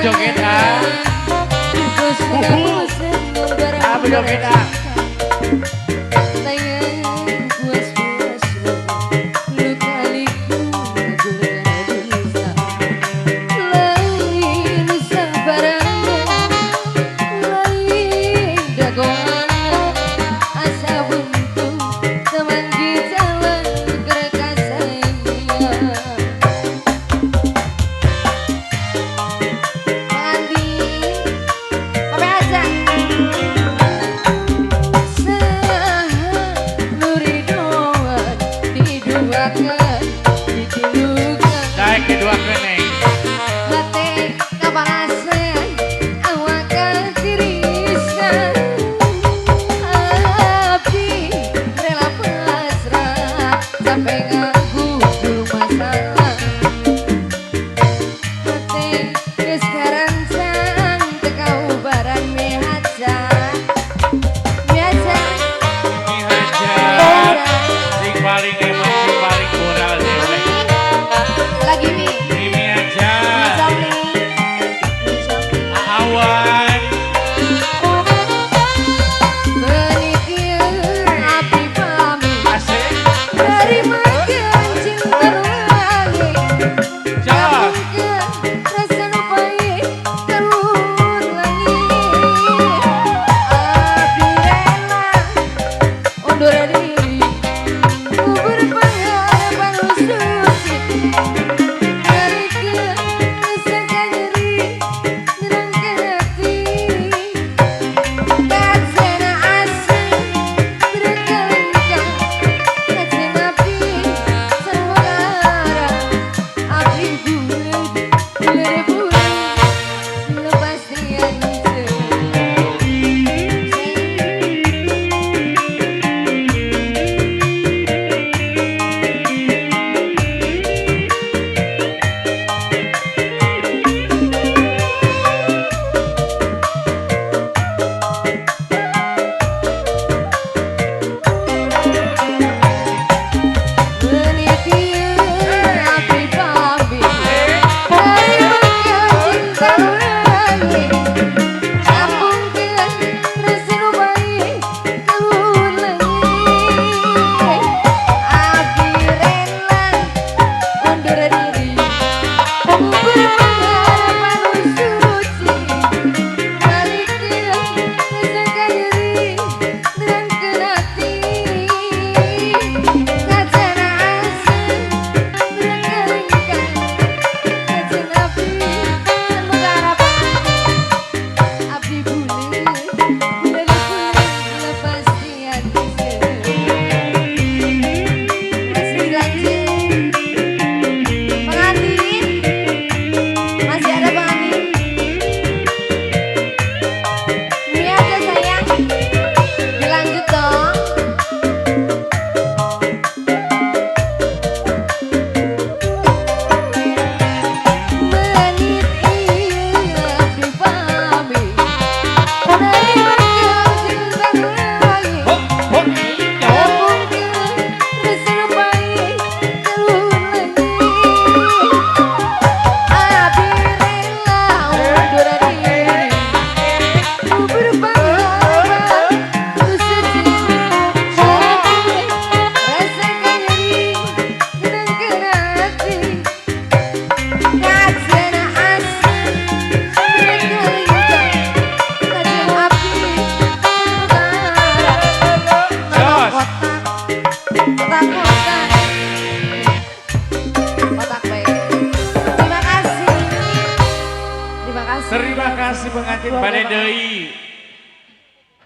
joget ah. Apa joget ah. Naik kedua kening. Batik kapanasan awak ketirisan. Abdi rela pasrah sampai ngaku dulu masalah. Batik geus karancang tekau baran mihaja. Mihaja. Sing paling emang sing paling moral dewe. Lagi nih. Ini aja. Awan. Menikir api pamit. Asik. Dari makan cinta lagi. Jawa. Rasa nupai telur lagi. Api rela undur diri. Ku berpengharapan suci. Dari rasakan nyeri nerangkan hati. Kacana asing berkelengkang. Kacana api serwara. Api bulan lepas dia Terima kasih pengantin pada Deui.